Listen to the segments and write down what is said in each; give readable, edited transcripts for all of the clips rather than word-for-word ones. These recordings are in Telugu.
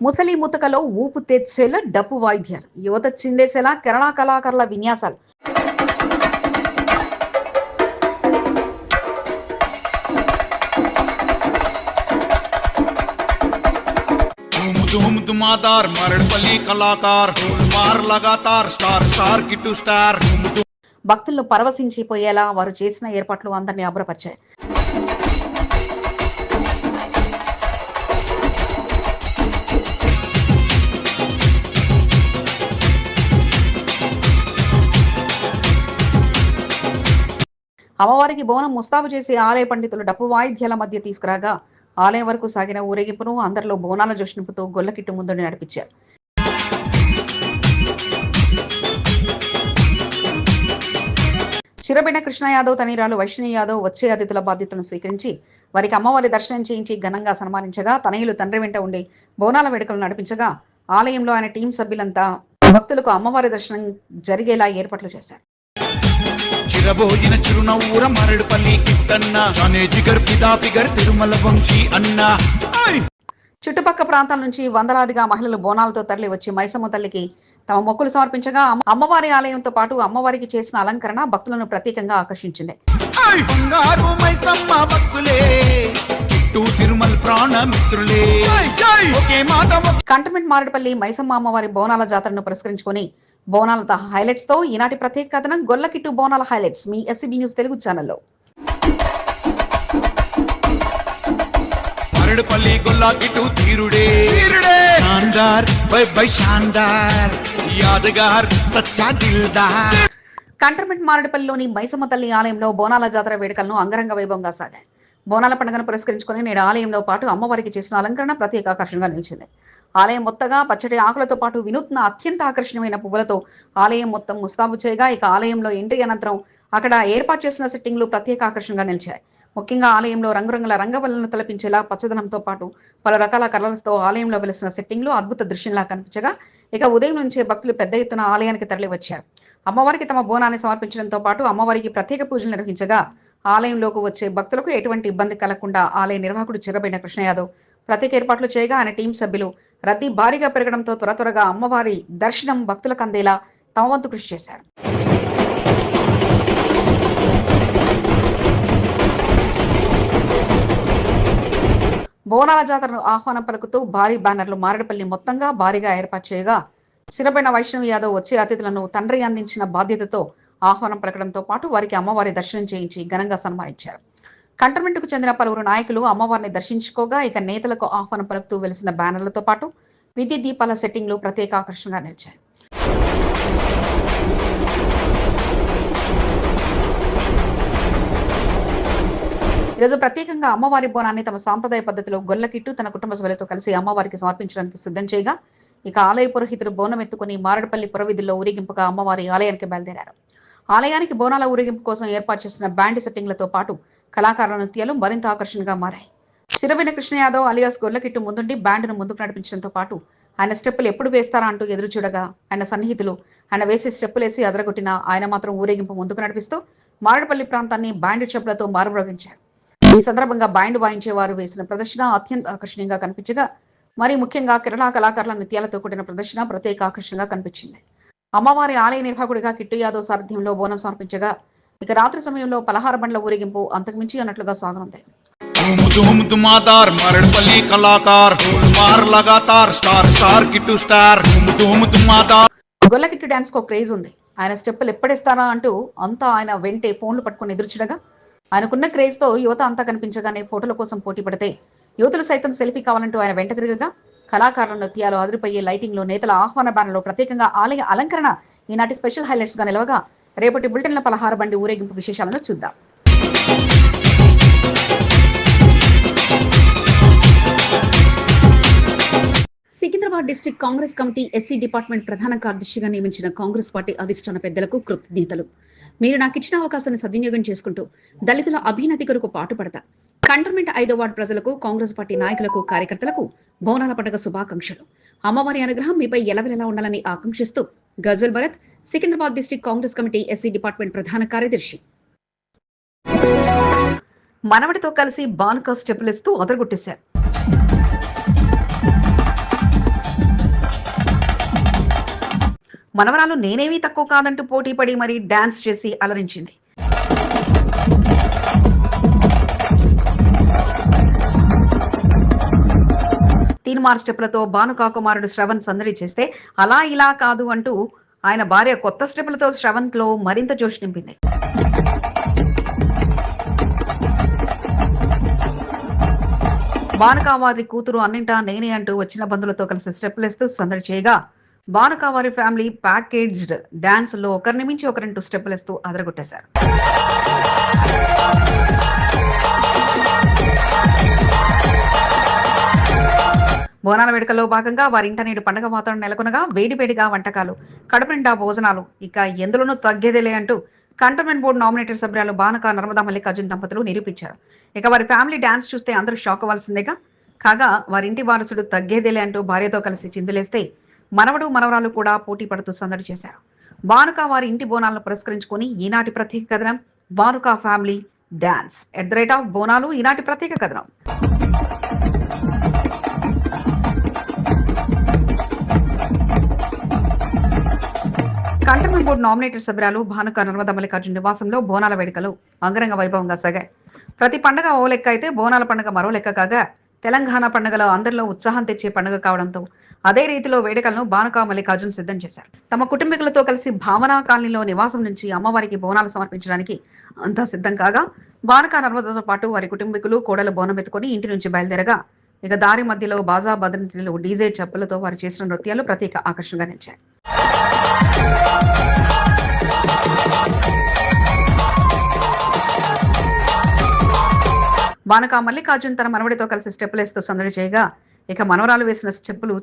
ముసలి ముతకలో ఊపు తెచ్చేలా డప్పు వాయిద్యాలు, యువత చిందేసేలా కేరళ కళాకారుల విన్యాసాలు. భక్తులను పరవశించిపోయేలా వారు చేసిన ఏర్పాట్లు అందరినీ అబ్బురపరిచాయి. అమ్మవారికి బోనం ముస్తాబు చేసి ఆలయ పండితులు డప్పు వాయిద్యాల మధ్య తీసుకురాగా ఆలయం వరకు సాగిన ఊరేగింపును అందరిలో బోనాల జోష్నింపుతో గొల్లకిట్టు ముందుండి నడిపించారు. చిరబిన కృష్ణ యాదవ్ తనీరాలు వైష్ణవి యాదవ్ వచ్చే అతిథుల బాధ్యతలను స్వీకరించి వారికి అమ్మవారి దర్శనం చేయించి ఘనంగా సన్మానించగా తనయులు తండ్రి వెంట ఉండి బోనాల వేడుకలు నడిపించగా ఆలయంలో ఆయన టీం సభ్యులంతా భక్తులకు అమ్మవారి దర్శనం జరిగేలా ఏర్పాట్లు చేశారు. చిరబోయిన చిరునవ్వుర మరడుపల్లి కిట్టన్న అనే జిగర్ పిదా ఫిగర్ తిరుమల వంశీ అన్న. చుట్టుపక్క ప్రాంతాల నుంచి వందలాదిగా మహిళలు బోనాలతో తరలి వచ్చి మైసమ్మ తల్లికి తమ మొక్కులు సమర్పించగా అమ్మవారి ఆలయంతో పాటు అమ్మవారికి చేసిన అలంకరణ భక్తులను ప్రత్యేకంగా ఆకర్షించింది. కంటోన్మెంట్ మారేడుపల్లి మైసమ్మ అమ్మవారి బోనాల జాతరను పురస్కరించుకొని బోనాల హైలైట్స్ తో ఈనాటి ప్రత్యేక కథనం గొల్లకిట్టు బోనాల హైలైట్స్ మీ ఎస్సీబీ న్యూస్ తెలుగు ఛానల్లో. కంటోన్మెంట్ మారేడుపల్లిలోని మైసమ్మ తల్లి ఆలయంలో బోనాల జాతర వేడుకలను అంగరంగ వైభవంగా సాగాయి. బోనాల పండుగను పురస్కరించుకొని నేడు ఆలయంలో పాటు అమ్మవారికి చేసిన అలంకరణ ప్రత్యేక ఆకర్షణగా నిలిచింది. ఆలయం మొత్తగా పచ్చడి ఆకులతో పాటు వినూత్న అత్యంత ఆకర్షణీయమైన పువ్వులతో ఆలయం మొత్తం ముస్తాబు చేయగా ఇక ఆలయంలో ఎంట్రీ అనంతరం అక్కడ ఏర్పాటు చేసిన సెట్టింగ్లు ప్రత్యేక ఆకర్షణగా నిలిచాయి. ముఖ్యంగా ఆలయంలో రంగురంగుల రంగవల్లను తలపించేలా పచ్చదనంతో పాటు పలు రకాల కలర్లతో ఆలయంలో వెలిసిన సెట్టింగ్లు అద్భుత దృశ్యంలా కనిపించగా ఇక ఉదయం నుంచే భక్తులు పెద్ద ఎత్తున ఆలయానికి తరలి వచ్చారు. అమ్మవారికి తమ బోనాన్ని సమర్పించడంతో పాటు అమ్మవారికి ప్రత్యేక పూజలు నిర్వహించగా ఆలయంలోకి వచ్చే భక్తులకు ఎటువంటి ఇబ్బంది కలగకుండా ఆలయ నిర్వాహకుడు చిరబైన కృష్ణ యాదవ్ ప్రత్యేక ఏర్పాట్లు చేయగా ఆయన టీం సభ్యులు రద్దీ భారీగా పెరగడంతో త్వరగా అమ్మవారి దర్శనం భక్తులకు అందేలా తమ వంతు కృషి చేశారు. బోనాల జాతరను ఆహ్వానం పలుకుతూ భారీ బ్యానర్లు మారేడుపల్లి మొత్తంగా భారీగా ఏర్పాటు చేయగా చిరబైన వైష్ణవి యాదవ్ వచ్చే అతిథులను తండ్రి అందించిన బాధ్యతతో ఆహ్వానం పలకడంతో పాటు వారికి అమ్మవారి దర్శనం చేయించి ఘనంగా సన్మానించారు. కంటోన్మెంట్కు చెందిన పలువురు నాయకులు అమ్మవారిని దర్శించుకోగా ఇక నేతలకు ఆహ్వానం పలుకుతూ వెలిసిన బ్యానర్లతో పాటు విద్యుత్ దీపాల సెట్టింగ్లు ప్రత్యేక ఆకర్షణగా నిలిచాయి. ఈరోజు ప్రత్యేకంగా అమ్మవారి బోనాన్ని తమ సాంప్రదాయ పద్ధతిలో గొల్లకిట్టు తన కుటుంబ సభ్యులతో కలిసి అమ్మవారికి సమర్పించడానికి సిద్ధం చేయగా ఇక ఆలయ పురోహితుడు బోనం ఎత్తుకుని మారేడుపల్లి పురవీధుల్లో ఊరేగింపుగా అమ్మవారి ఆలయానికి బయలుదేరారు. ఆలయానికి బోనాల ఊరేగింపు కోసం ఏర్పాటు చేసిన బ్యాండ్ సెట్టింగ్లతో పాటు కళాకారుల నృత్యాలు మరింత ఆకర్షణగా మారాయి. చిరబిన కృష్ణ యాదవ్ అలియాస్ గొల్లకిట్టు ముందుండి బ్యాండ్ను ముందుకు నడిపించడంతో పాటు ఆయన స్టెప్పులు ఎప్పుడు వేస్తారా అంటూ ఎదురు చూడగా ఆయన సన్నిహితులు ఆయన వేసే స్టెప్పులేసి అదరగొట్టిన ఆయన మాత్రం ఊరేగింపు ముందుకు నడిపిస్తూ మారేడుపల్లి ప్రాంతాన్ని బ్యాండ్ చెప్పులతో మారుమ్రోగించారు. ఈ సందర్భంగా బ్యాండ్ వాయించే వారు వేసిన ప్రదర్శన అత్యంత ఆకర్షణీయంగా కనిపించగా మరి ముఖ్యంగా కేరళ కళాకారుల నృత్యాలతో కూడిన ప్రదర్శన ప్రత్యేక ఆకర్షణగా కనిపించింది. అమ్మవారి ఆలయ నిర్వాహకుడిగా కిట్టు యాదవ్ సారథ్యంలో బోనం సమర్పించగా ఇక రాత్రి సమయంలో పలహార బండ్ల ఊరేగింపు అంతకుమించి అన్నట్లుగా సాగనుంది. గొల్లకిట్టు డాన్స్ కో క్రేజ్ ఉంది. ఆయన స్టెప్పులు ఎప్పుడేస్తారా అంటూ అంతా ఆయన వెంటే ఫోన్లు పట్టుకుని ఎదురుచూడగా ఆయనకున్న క్రేజ్ తో యువత అంతా కనిపించగానే ఫోటోల కోసం పోటీ పడితే యువతులు సైతం సెల్ఫీ కావాలంటూ ఆయన వెంట తిరగగా కళాకారుల నృత్యాలు అదిరిపోయే లైటింగ్లు నేతల ఆహ్వాన బ్యానర్లో ప్రత్యేకంగా ఆలయ అలంకరణ ఈనాటి స్పెషల్ హైలైట్స్ గా నిలవగా రేపటి బులెటిన్ల పలహార బండి ఊరేగింపు విశేషాలను చూద్దాం. Secunderabad district Congress committee SC department ప్రధాన కార్యదర్శిగా నియమించిన కాంగ్రెస్ పార్టీ అధిష్టాన పెద్దలకు కృతజ్ఞతలు. మీరు నాకు ఇచ్చిన అవకాశాన్ని సద్వినియోగం చేసుకుంటూ దళితుల అభ్యున్నతి కొరకు పాటుపడతా. కంటోన్మెంట్ 5వ వార్డు ప్రజలకు, కాంగ్రెస్ పార్టీ నాయకులకు, కార్యకర్తలకు బోనాల పండుగ శుభాకాంక్షలు. అమ్మవారి అనుగ్రహం మీపై ఎలవెలలా ఉండాలని ఆకాంక్షిస్తూ Gajwel Bharat, Secunderabad district Congress committee SC department ప్రధాన కార్యదర్శి. మనవడితో కలిసి బాలిక స్టెప్పులిస్తూ అదరగొట్టేశారు. మనవరాలు నేనేమీ తక్కువ కాదంటూ పోటీపడి మరీ డాన్స్ చేసి అలరించింది. తీన్మార్ స్టెప్లతో భానుకా కుమారుడు శ్రవణ్ సందడి చేస్తే అలా ఇలా కాదు అంటూ ఆయన భార్య కొత్త స్టెప్లతో శ్రవణ్ లో మరింత జోష్ నింపింది. భానుకా వారి కూతురు అన్నింటా నేనే అంటూ వచ్చిన బంధువులతో కలిసి స్టెప్లేస్తూ సందడి చేయగా, భానుకా వారి ఫ్యామిలీ ప్యాకేజ్డ్ డాన్స్ లో ఒకరిని మించి ఒకరింటూ స్టెప్లేస్తూ అదరగొట్టేశారు. బోనాల వేడుకల్లో భాగంగా వారింట నేడు పండుగ వాతావరణం నెలకొనగా వేడివేడిగా వంటకాలు, కడుపు నిండా భోజనాలు, ఇక ఎందులోనూ తగ్గేదేలే అంటూ కంటోన్మెంట్ బోర్డు నామినేటెడ్ సభ్యులు భానుకా నర్మదా మల్లికార్జున్ దంపతులు నిరూపించారు. ఇక వారి ఫ్యామిలీ డాన్స్ చూస్తే అందరూ షాక్ అవ్వాల్సిందేగా. కాగా వారింటి వారసుడు తగ్గేదేలే అంటూ భార్యతో కలిసి చిందులేస్తే మనవడు మనవరాలు కూడా పోటీ పడుతూ సందడి చేశారు. భానుకా వారి ఇంటి బోనాలను పురస్కరించుకొని ఈనాటి ప్రత్యేక కథనం భానుకా ఫ్యామిలీ డాన్స్ @బోనాలు ఈనాటి ప్రత్యేక కథనం. కంటోన్మెంట్ బోర్డు నామినేటెడ్ సభ్యురాలు భానుకా నర్మదా మల్లికార్జున్ నివాసంలో బోనాల వేడుకలు అంగరంగ వైభవంగా సాగాయి. ప్రతి పండుగ ఓ లెక్క అయితే బోనాల పండుగ మరో లెక్క కాగా, తెలంగాణ పండుగలో అందరిలో ఉత్సాహం తెచ్చే పండుగ కావడంతో అదే రీతిలో వేడుకలను భానుకా మల్లికార్జున్ సిద్ధం చేశారు. తమ కుటుంబీకులతో కలిసి భావనా కాలనీలో నివాసం నుంచి అమ్మవారికి బోనాలు సమర్పించడానికి అంతా సిద్ధం కాగా, భానుకా నర్మదాతో పాటు వారి కుటుంబీకులు కోడలు బోనం ఎత్తుకొని ఇంటి నుంచి బయలుదేరగా, ఇక దారి మధ్యలో బాజా భద్రతలు డీజే చెప్పులతో వారు చేసిన నృత్యాలు ప్రత్యేక ఆకర్షణగా నిలిచాయి. భానుకా మల్లికార్జున్ తన మనవడితో కలిసి స్టెప్పులేస్తూ సందడి చేయగా, ఇక మనవరాలు వేసిన స్టెప్పులు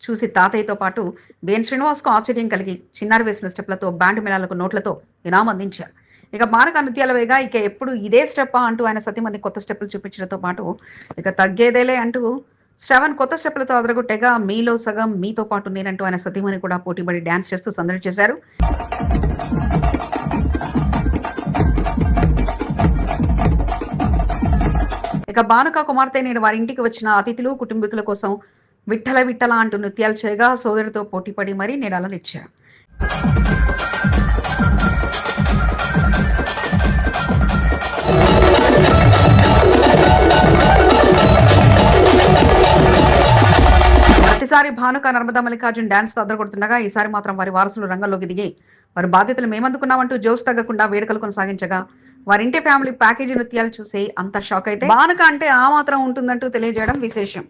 చూసి తాతయ్యతో పాటు బేన్ శ్రీనివాస్ కు ఆశ్చర్యం కలిగి చిన్నారి వేసిన స్టెప్లతో బ్యాండ్ మేళాలకు నోట్లతో ఇనాం అందించారు. ఇక భానుకా నృత్యాల వేగా ఇక ఎప్పుడు ఇదే స్టెప్పా అంటూ ఆయన సతీమణి కొత్త స్టెప్పులు చూపించడంతో పాటు ఇక తగ్గేదేలే అంటూ శ్రవణ్ కొత్త స్టెప్పులతో అదరగొట్టేగా, మీలో సగం మీతో పాటు నేనంటూ ఆయన సతీమణి కూడా పోటీపడి డాన్స్ చేస్తూ సందడి చేశారు. ఇక భానుకా కుమార్తె నేడు వారి ఇంటికి వచ్చిన అతిథులు కుటుంబీకుల కోసం విఠల విఠల అంటూ నృత్యాలు చేయగా సోదరుడితో పోటీపడి మరీ నేడు అలరించారు. ప్రతిసారి భానుకా నర్మదా మల్లికార్జున్ డాన్స్ తో అదరగొడుతుండగా, ఈసారి మాత్రం వారి వారసులు రంగంలోకి దిగి వారి బాధ్యతలు మేమందుకున్నామంటూ జోస్ తగ్గకుండా వేడుకలు కొనసాగించగా, వారింటి ఫ్యామిలీ ప్యాకేజీ నృత్యాలు చూసి అంత షాక్ అయితే భానుక అంటే ఆ మాత్రం ఉంటుందంటూ తెలియజేయడం విశేషం.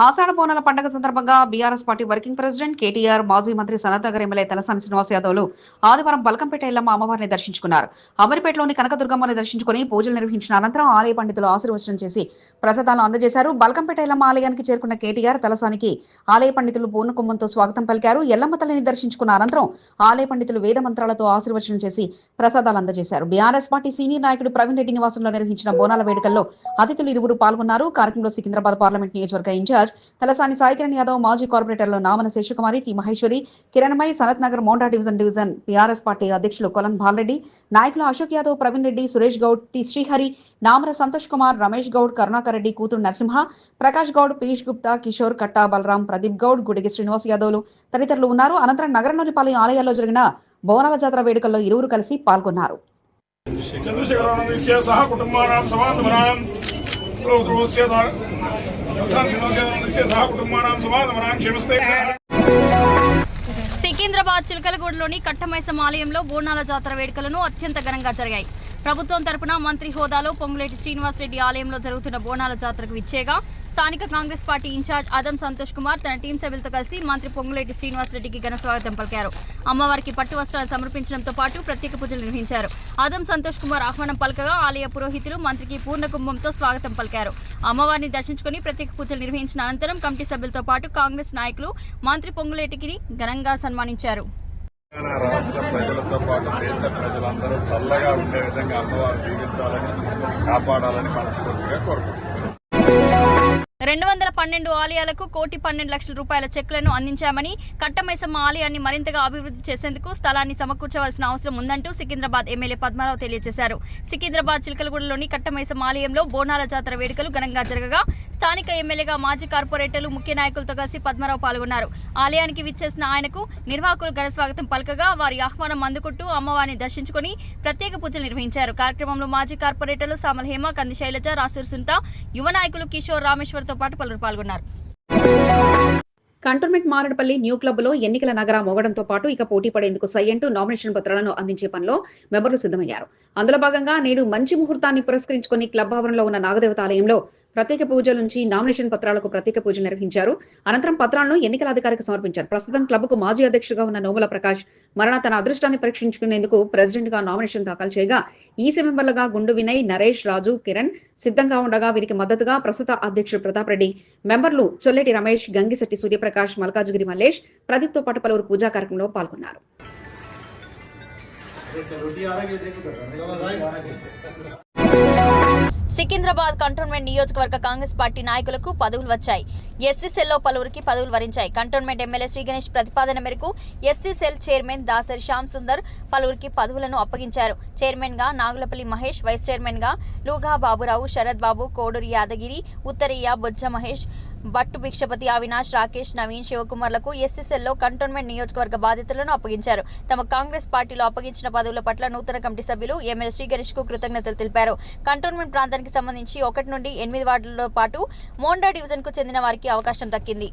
ఆషాఢ బోనాల పండుగ సందర్భంగా BRS party working president KTR, మాజీ మంత్రి సనత్ నగర్ ఎమ్మెల్యే తలసాని శ్రీనివాస్ యాదవ్లు ఆదివారం బల్కంపేట ఎల్లమ్మ అమ్మవారిని దర్శించుకున్నారు. అమీర్పేటలోని కనకదుర్గమ్మని దర్శించుకుని పూజలు నిర్వహించిన అనంతరం ఆలయ పండితులు ఆశీర్వచనం చేసి ప్రసాదాలను అందజేశారు. బల్కంపేట ఎల్లమ్మ ఆలయానికి చేరుకున్న కేటీఆర్, తలసానికి ఆలయ పండితులు పూర్ణకుంభంతో స్వాగతం పలికారు. ఎల్లమ్మ తల్లిని దర్శించుకున్న అనంతరం ఆలయ పండితులు వేద మంత్రాలతో ఆశీర్వచనం చేసి ప్రసాదాలు అందజేశారు. బీఆర్ఎస్ పార్టీ సీనియర్ నాయకుడు ప్రవీణ్ రెడ్డి నివాసంలో నిర్వహించిన బోనాల వేడుకల్లో అతిథులు ఇరువురు పాల్గొన్నారు. కార్యక్రమంలో సికింద్రాబాద్ పార్లమెంట్ నియోజకవర్గ ఇన్ఛార్జ్ తలసాని సాయికిరణ్ యాదవ్, మాజీ కార్పొరేటర్లు Namana Seshakumari, T Maheshwari, Kiranmayi, Sanath Nagar Monda division BRS party అధ్యక్షులు కొలన్ బాలరెడ్డి, నాయకులు అశోక్ యాదవ్, ప్రవీణ్ రెడ్డి, సురేష్ గౌడ్, టి శ్రీహరి, నామర సంతోష్ కుమార్, రమేష్ గౌడ్, కరుణాకర్ రెడ్డి కూతురు నరసింహ, ప్రకాష్ గౌడ్, పీయూష్ గుప్తా, కిషోర్ కట్టా, బలరాం, ప్రదీప్ గౌడ్, గుడిగి శ్రీనివాస్ యాదవ్లు తదితరులు ఉన్నారు. అనంతరం నగరంలోని పలు ఆలయాల్లో జరిగిన బోనాల జాతర వేడుకల్లో ఇరువురు కలిసి పాల్గొన్నారు. సికింద్రాబాద్ చిలకలగూడలోని కట్టమైసం ఆలయంలో బోనాల జాతర వేడుకలను అత్యంత ఘనంగా జరిగాయి. ప్రభుత్వం తరపున మంత్రి హోదాలో పొంగులేటి శ్రీనివాస్ రెడ్డి ఆలయంలో జరుగుతున్న బోనాల జాతరకు విచ్చేగా స్థానిక కాంగ్రెస్ పార్టీ ఇన్ఛార్జ్ అదం సంతోష్ కుమార్ తన టీం సభ్యులతో కలిసి మంత్రి పొంగులేటి శ్రీనివాస్ రెడ్డికి ఘన స్వాగతం పలికారు. అమ్మవారికి పట్టు వస్త్రాలు సమర్పించడంతో పాటు ప్రత్యేక పూజలు నిర్వహించారు. అదం సంతోష్ కుమార్ ఆహ్వానం పలకగా ఆలయ పురోహితులు మంత్రికి పూర్ణ కుంభంతో స్వాగతం పలికారు. అమ్మవారిని దర్శించుకుని ప్రత్యేక పూజలు నిర్వహించిన అనంతరం కమిటీ సభ్యులతో పాటు కాంగ్రెస్ నాయకులు మంత్రి పొంగులేటికి ఘనంగా సన్మానించారు. రాష్ట్ర ప్రజలతో పాటు దేశ ప్రజలందరూ చల్లగా ఉండే విధంగా అమ్మవారు దీవించాలని, కాపాడాలని మనస్ఫూర్తిగా కోరుకుంటున్నాను. 212 ఆలయాలకు ₹1,12,00,000 చెక్కులను అందించామని, కట్టమైసమ్మ ఆలయాన్ని మరింతగా అభివృద్ధి చేసేందుకు స్థలాన్ని సమకూర్చవలసిన అవసరం ఉందంటూ సికింద్రాబాద్ ఎమ్మెల్యే పద్మారావు తెలియజేశారు. సికింద్రాబాద్ చిలకలగూడలోని కట్టమైసమ్మ ఆలయంలో బోనాల జాతర వేడుకలు ఘనంగా జరగగా స్థానిక ఎమ్మెల్యేగా మాజీ కార్పొరేటర్లు, ముఖ్య నాయకులతో కలిసి పద్మారావు పాల్గొన్నారు. ఆలయానికి విచ్చేసిన ఆయనకు నిర్వాహకులు ఘన స్వాగతం పలకగా వారి ఆహ్వానం అందుకుంటూ అమ్మవారిని దర్శించుకుని ప్రత్యేక పూజలు నిర్వహించారు. కార్యక్రమంలో మాజీ కార్పొరేటర్లు సామల హేమ, కంది శైలజ, రాసూరు సుంత, యువ నాయకులు కిషోర్, రామేశ్వర్ తో పాటు పలువురు పాల్గొన్నారు. కంటోన్మెంట్ మారడపల్లి న్యూ క్లబ్ లో ఎన్నికల నగర మోగడంతో పాటు ఇక పోటీ పడేందుకు సై అంటూ నామినేషన్ పత్రాలను అందించే పనిలో మెంబర్లు సిద్ధమయ్యారు. అందులో భాగంగా నేడు మంచి ముహూర్తాన్ని పురస్కరించుకుని క్లబ్ భవనంలో ఉన్న నాగదేవత ఆలయంలో ప్రత్యేక పూజల నుంచి నామినేషన్ పత్రాలకు ప్రత్యేక పూజలు నిర్వహించారు. అనంతరం పత్రాలను ఎన్నికల అధికారికి సమర్పించారు. ప్రస్తుతం క్లబ్కు మాజీ అధ్యక్షుడిగా ఉన్న నోముల ప్రకాష్ మరణ తన అదృష్టాన్ని పరీక్షించుకునేందుకు ప్రెసిడెంట్ గా నామినేషన్ దాఖలు చేయగా ఈసీ మెంబర్లుగా గుండు వినయ్, నరేష్, రాజు, కిరణ్ సిద్ధంగా ఉండగా వీరికి మద్దతుగా ప్రస్తుత అధ్యక్షుడు ప్రతాప్ రెడ్డి, మెంబర్లు చొల్లెటి రమేష్, గంగిశెట్టి సూర్యప్రకాష్, మల్కాజుగిరి మల్లేష్, ప్రదీప్ తో పాటు పలువురు పూజా కార్యక్రమంలో పాల్గొన్నారు. సికింద్రాబాద్ కంటోన్మెంట్ నియోజకవర్గ కాంగ్రెస్ పార్టీ నాయకులకు పదవులు వచ్చాయి. ఎస్సీ సెల్లో పలువురికి పదవులు వరించాయి. కంటోన్మెంట్ ఎమ్మెల్యే శ్రీ గణేష్ ప్రతిపాదన మేరకు SC cell chairman Dasari Shyam Sundar పలువురికి పదవులను అప్పగించారు. చైర్మన్ గా నాగులపల్లి మహేష్, వైస్ చైర్మన్ గా లూగా బాబురావు, శరత్ బాబు, కోడూరు యాదగిరి, ఉత్తరయ్య, బొజ్జ మహేష్, బట్టు భిక్షపతి, అవినాష్, రాకేష్, నవీన్, శివకుమార్లకు ఎస్సీ సెల్లో కంటోన్మెంట్ నియోజకవర్గ బాధ్యతలను అప్పగించారు. తమ కాంగ్రెస్ పార్టీలో అప్పగించిన పదవుల పట్ల నూతన కమిటీ సభ్యులు ఎమ్మెల్యే శ్రీ గణేష్ కు కృతజ్ఞతలు తెలిపారు. కంటోన్మెంట్ ప్రాంతానికి సంబంధించి 1 నుండి 8 వార్డులతో పాటు మోండా డివిజన్ కు చెందిన వారికి అవకాశం దక్కింది.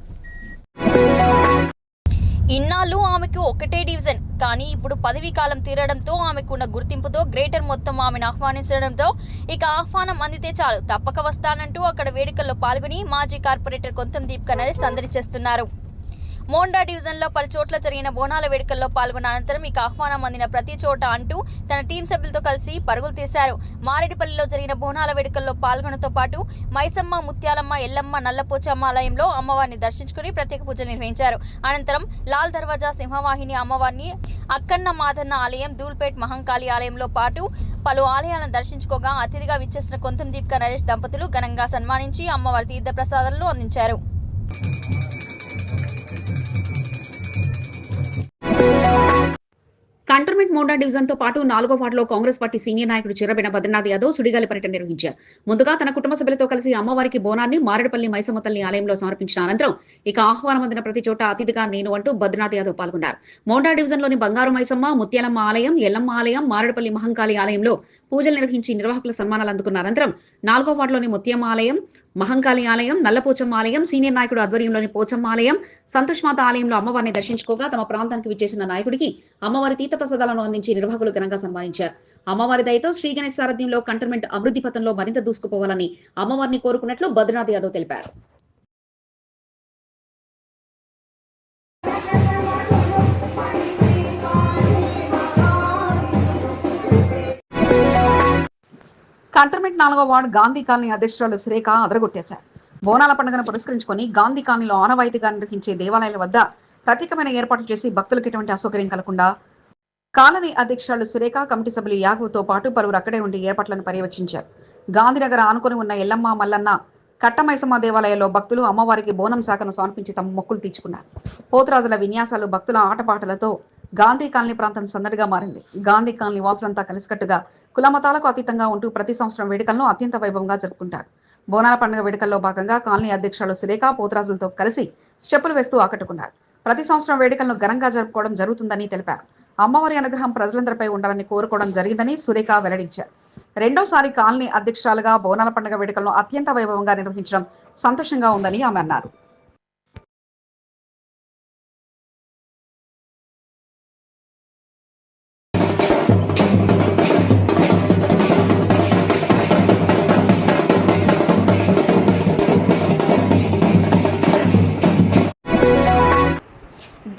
ఇన్నాళ్ళు ఆమెకు ఒకటే డివిజన్, కానీ ఇప్పుడు పదవీ కాలం తీరడంతో ఆమెకున్న గుర్తింపుతో గ్రేటర్ మొత్తం ఆమెను ఆహ్వానించడంతో ఇక ఆహ్వానం అందితే చాలు తప్పక వస్తానంటూ అక్కడ వేడుకల్లో పాల్గొని మాజీ కార్పొరేటర్ కొంతం దీపిక నరేష్ సందడి చేస్తున్నారు. మోండా డివిజన్లో పలు చోట్ల జరిగిన బోనాల వేడుకల్లో పాల్గొన్న అనంతరం ఇక ఆహ్వానం అందిన ప్రతి చోట అంటూ తన టీం సభ్యులతో కలిసి పరుగులు తీశారు. మారేడుపల్లిలో జరిగిన బోనాల వేడుకల్లో పాల్గొనడంతో పాటు మైసమ్మ, ముత్యాలమ్మ, ఎల్లమ్మ, నల్లపోచమ్మ ఆలయంలో అమ్మవారిని దర్శించుకుని ప్రత్యేక పూజలు నిర్వహించారు. అనంతరం లాల్ దర్వాజా, సింహవాహిని అమ్మవారిని, అక్కన్న మాదన్న ఆలయం, ధూల్పేట్ మహంకాళి ఆలయంలో పాటు పలు ఆలయాలను దర్శించుకోగా అతిథిగా విచ్చేసిన కొంతం దీపిక నరేష్ దంపతులు ఘనంగా సన్మానించి అమ్మవారి తీర్థ ప్రసాదాలను అందించారు. కంటోన్మెంట్ మోండా డివిజన్ తో పాటు 4వ వార్డులో కాంగ్రెస్ పార్టీ సీనియర్ నాయకుడు చిర్రబెన బద్రీనాథ్ యాదవ్ సుడిగాలి పర్యటన నిర్వహించారు. ముందుగా తన కుటుంబ సభ్యులతో కలిసి అమ్మవారికి బోనాన్ని మారేడుపల్లి మైసమ్మ తల్లి ఆలయంలో సమర్పించిన అనంతరం ఇక ఆహ్వానం అందిన ప్రతి చోట అతిథిగా నేను అంటూ బద్రీనాథ్ యాదవ్ పాల్గొన్నారు. మోండా డివిజన్ లోని బంగారు మైసమ్మ, ముత్యాలమ్మ ఆలయం, ఎల్లమ్మ ఆలయం, మారేడుపల్లి మహంకాళి ఆలయంలో పూజలు నిర్వహించి నిర్వాహకుల సన్మానాలు అందుకున్న అనంతరం 4వ వార్డులోని ముత్యమ్మ ఆలయం, మహంకాళి ఆలయం, నల్లపోచమ్మ ఆలయం, సీనియర్ నాయకుడు ఆధ్వర్యంలోని పోచమ్మ ఆలయం, సంతోష్మాత ఆలయంలో అమ్మవారిని దర్శించుకోగా తమ ప్రాంతానికి విచ్చేసిన నాయకుడికి అమ్మవారి తీర్థ ప్రసాదాలను అందించి నిర్వాహకులు ఘనంగా సన్మానించారు. అమ్మవారి దయతో శ్రీ గణేష్ సారథ్యంలో కంటోన్మెంట్ అభివృద్ధి పథంలో మరింత దూసుకుపోవాలని అమ్మవారిని కోరుకున్నట్లు బద్రీనాథ్ యాదవ్ తెలిపారు. కంటోన్మెంట్ 4వ వార్డు గాంధీ కాలనీ అధ్యక్షురాలు సురేఖ అదరగొట్టేశారు. బోనాల పండుగను పురస్కరించుకొని గాంధీ కాలనీలో ఆనవాయితీగా నిర్వహించే దేవాలయాల వద్ద ప్రత్యేకమైన ఏర్పాట్లు చేసి భక్తులకు ఎటువంటి అసౌకర్యం కలగకుండా కాలనీ అధ్యక్షురాలు సురేఖ, కమిటీ సభ్యులు యాగవ్తో పాటు పలువురు అక్కడే ఉండి ఏర్పాట్లను పర్యవేక్షించారు. గాంధీనగర్ ఆనుకుని ఉన్న ఎల్లమ్మ, మల్లన్న, కట్టమైసమ్మ దేవాలయాల్లో భక్తులు అమ్మవారికి బోనం శాఖను సమర్పించి తమ మొక్కులు తీర్చుకున్నారు. పోతురాజుల విన్యాసాలు, భక్తుల ఆటపాటలతో గాంధీ కాలనీ ప్రాంతం సందడిగా మారింది. గాంధీ కాలనీ వాసులంతా కలిసికట్టుగా కులమతాలకు అతీతంగా ఉంటూ ప్రతి సంవత్సరం వేడుకలను అత్యంత వైభవంగా జరుపుకుంటారు. బోనాల పండుగ వేడుకల్లో భాగంగా కాలనీ అధ్యక్షులు సురేఖ పోతురాజులతో కలిసి స్టెప్పులు వేస్తూ ఆకట్టుకున్నారు. ప్రతి సంవత్సరం వేడుకలను ఘనంగా జరుపుకోవడం జరుగుతుందని తెలిపారు. అమ్మవారి అనుగ్రహం ప్రజలందరిపై ఉండాలని కోరుకోవడం జరిగిందని సురేఖ వెల్లడించారు. రెండోసారి కాలనీ అధ్యక్షురాలుగా బోనాల పండుగ వేడుకలను అత్యంత వైభవంగా నిర్వహించడం సంతోషంగా ఉందని ఆమె అన్నారు.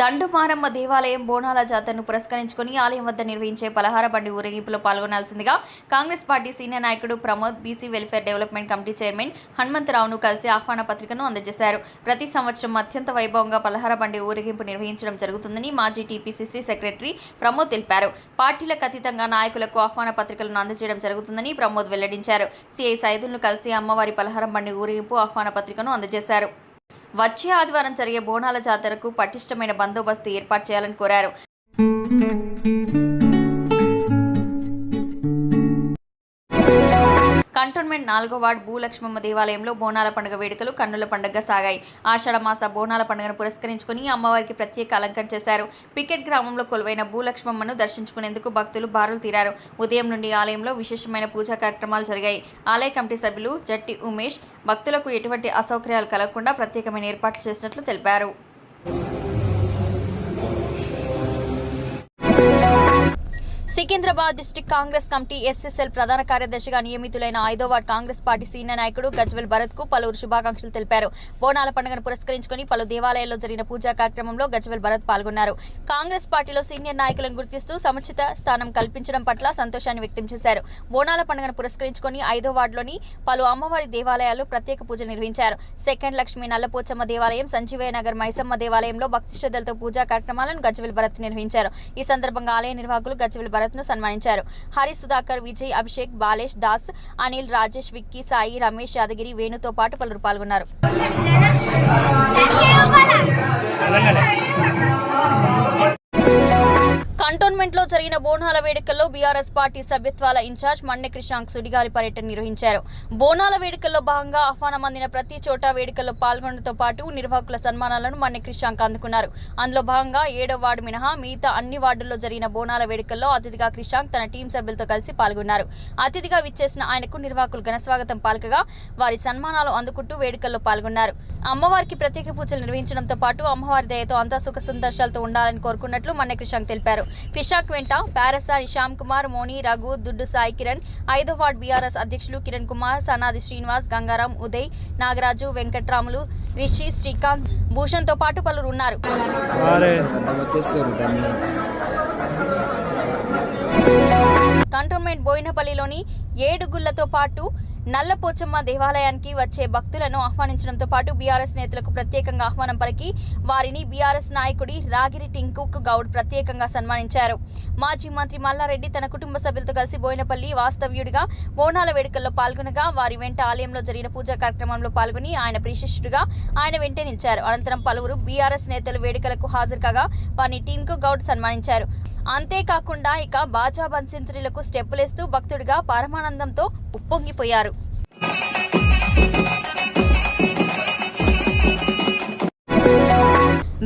దండు మారమ్మ దేవాలయం బోనాల జాతరను పురస్కరించుకుని ఆలయం వద్ద నిర్వహించే పలహార బండి ఊరేగింపులో పాల్గొనాల్సిందిగా కాంగ్రెస్ పార్టీ సీనియర్ నాయకుడు Pramod BC welfare development committee chairman హనుమంతరావును కలిసి ఆహ్వాన పత్రికను అందజేశారు. ప్రతి సంవత్సరం అత్యంత వైభవంగా పలహార బండి ఊరేగింపు నిర్వహించడం జరుగుతుందని మాజీ టీపీసీసీ సెక్రటరీ ప్రమోద్ తెలిపారు. పార్టీలకు అతీతంగా నాయకులకు ఆహ్వాన పత్రికలను అందజేయడం జరుగుతుందని ప్రమోద్ వెల్లడించారు. సిఐ సైదులను కలిసి అమ్మవారి పలహారం బండి ఊరేగింపు ఆహ్వాన పత్రికను అందజేశారు. వచ్చే ఆదివారం జరిగే బోనాల జాతరకు పటిష్టమైన బందోబస్తు ఏర్పాటు చేయాలని కోరారు. కంటోన్మెంట్ 4వ వార్డు భూలక్ష్మమ్మ దేవాలయంలో బోనాల పండుగ వేడుకలు కన్నుల పండుగగా సాగాయి. ఆషాఢమాస బోనాల పండుగను పురస్కరించుకుని అమ్మవారికి ప్రత్యేక అలంకరణ చేశారు. పికెట్ గ్రామంలో కొలువైన భూలక్ష్మమ్మను దర్శించుకునేందుకు భక్తులు బారులు తీరారు. ఉదయం నుండి ఆలయంలో విశేషమైన పూజా కార్యక్రమాలు జరిగాయి. ఆలయ కమిటీ సభ్యులు జట్టి ఉమేష్ భక్తులకు ఎటువంటి అసౌకర్యాలు కలగకుండా ప్రత్యేకమైన ఏర్పాట్లు చేసినట్లు తెలిపారు. Secunderabad district Congress committee SSL ప్రధాన కార్యదర్శిగా నియమితులైన 5వ వార్డు కాంగ్రెస్ పార్టీ సీనియర్ నాయకుడు గజ్వెల్ భరత్ కు పలువురు శుభాకాంక్షలు తెలిపారు. బోనాల పండుగను పురస్కరించుకుని పలు దేవాలయాల్లో జరిగిన పూజా కార్యక్రమంలో గజ్వెల్ భరత్ పాల్గొన్నారు. కాంగ్రెస్ పార్టీలో సీనియర్ నాయకులను గుర్తిస్తూ సముచిత స్థానం కల్పించడం పట్ల సంతోషాన్ని వ్యక్తం చేశారు. బోనాల పండుగను పురస్కరించుకుని 5వ వార్డులోని పలు అమ్మవారి దేవాలయాల్లో ప్రత్యేక పూజలు నిర్వహించారు. సెకండ్ లక్ష్మీ నల్లపోచమ్మ దేవాలయం, సంజీవయ్య నగర్ మైసమ్మ దేవాలయంలో భక్తి శ్రద్ధలతో పూజా కార్యక్రమాలను గజ్వెల్ భరత్ నిర్వహించారు. ఈ సందర్భంగా ఆలయ నిర్వాహకులు గజ్వెల్ భరత్ ను సన్మానించారు. హరి సుధాకర్, విజయ్, అభిషేక్, బాలేష్, దాస్, అనిల్, రాజేష్, విక్కీ, సాయి, రమేష్, యాదగిరి, వేణుతో పాటు పలువురు పాల్గొన్నారు. కంటోన్మెంట్ లో జరిగిన బోనాల వేడుకల్లో బీఆర్ఎస్ పార్టీ సభ్యత్వాల ఇన్ఛార్జ్ మన్నె క్రిషాంక్ సుడిగాలి పర్యటన నిర్వహించారు. బోనాల వేడుకల్లో భాగంగా ఆహ్వానం అందిన ప్రతి చోట వేడుకల్లో పాల్గొనడంతో పాటు నిర్వాహకుల సన్మానాలను మన్నె క్రిషాంక్ అందుకున్నారు. అందులో భాగంగా 7వ వార్డు మినహా మిగతా అన్ని వార్డుల్లో జరిగిన బోనాల వేడుకల్లో అతిథిగా క్రిషాంక్ తన టీం సభ్యులతో కలిసి పాల్గొన్నారు. అతిథిగా విచ్చేసిన ఆయనకు నిర్వాహకులు ఘనస్వాగతం పలకగా వారి సన్మానాలు అందుకుంటూ వేడుకల్లో పాల్గొన్నారు. అమ్మవారికి ప్రత్యేక పూజలు నిర్వహించడంతో పాటు అమ్మవారి దయతో అంతా సుఖ సంతోషాలతో ఉండాలని కోరుకున్నట్లు మన్నె క్రిషాంక్ తెలిపారు. క్రిషాంక్ వెంట పారసా, శ్యామ్ కుమార్, మోని, రఘు, దుడ్డు సాయి కిరణ్, 5వ వార్డు బీఆర్ఎస్ అధ్యక్షులు కిరణ్ కుమార్, సనాది శ్రీనివాస్, గంగారాం, ఉదయ్, నాగరాజు, వెంకట్రాములు, రిషి, శ్రీకాంత్, భూషణ్ తో పాటు పలువురు ఉన్నారు. కంటోన్మెంట్ బోయినపల్లిలోని 7 గుళ్లతో పాటు నల్లపోచమ్మ దేవాలయానికి వచ్చే భక్తులను ఆహ్వానించడంతో పాటు బీఆర్ఎస్ నేతలకు ప్రత్యేకంగా ఆహ్వానం పలికి వారిని బీఆర్ఎస్ నాయకుడి రాగిరి టింకు గౌడ్ ప్రత్యేకంగా సన్మానించారు. మాజీ మంత్రి మల్లారెడ్డి తన కుటుంబ సభ్యులతో కలిసి బోయినపల్లి వాస్తవ్యుడిగా బోనాల వేడుకల్లో పాల్గొనగా వారి వెంట ఆలయంలో జరిగిన పూజా కార్యక్రమంలో పాల్గొని ఆయన ప్రియశిష్యుడిగా ఆయన వెంటే నిలిచారు. అనంతరం పలువురు బీఆర్ఎస్ నేతలు వేడుకలకు హాజరు కాగా వారిని టింకు గౌడ్ సన్మానించారు. అంతేకాకుండా ఇక బాజా బంచింత్రులకు స్టెప్పులేస్తూ భక్తుడిగా పరమానందంతో ఉప్పొంగిపోయారు.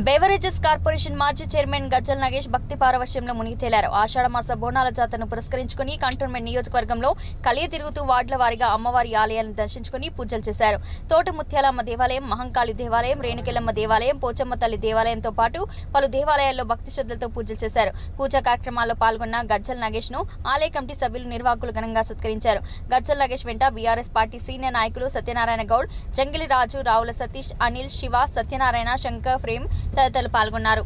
బెవరేజెస్ కార్పొరేషన్ మాజీ చైర్మన్ గజ్జల్ నగేష్ భక్తి పారవశ్యంలో మునిగి తేలారు. ఆషాఢమాస బోనాల జాతరను పురస్కరించుకుని కంటోన్మెంట్ నియోజకవర్గంలో కలియ తిరుగుతూ వార్డుల వారీగా అమ్మవారి ఆలయాలను దర్శించుకుని పూజలు చేశారు. తోట ముత్యాలమ్మ దేవాలయం, మహంకాళి దేవాలయం, రేణుకెలమ్మ దేవాలయం, పోచమ్మ తల్లి దేవాలయంతో పాటు పలు దేవాలయాల్లో భక్తి శ్రద్ధలతో పూజలు చేశారు. పూజా కార్యక్రమాల్లో పాల్గొన్న గజ్జల్ నగేష్ ను ఆలయ కమిటీ సభ్యులు నిర్వాహకులు ఘనంగా సత్కరించారు. గజ్జల్ నగేష్ వెంట బీఆర్ఎస్ పార్టీ సీనియర్ నాయకులు సత్యనారాయణ గౌడ్, జంగిలి రాజు, రావుల సతీష్, అనిల్, శివ, సత్యనారాయణ, శంకర్, ఫ్రేమ్ తదితరులు పాల్గొన్నారు.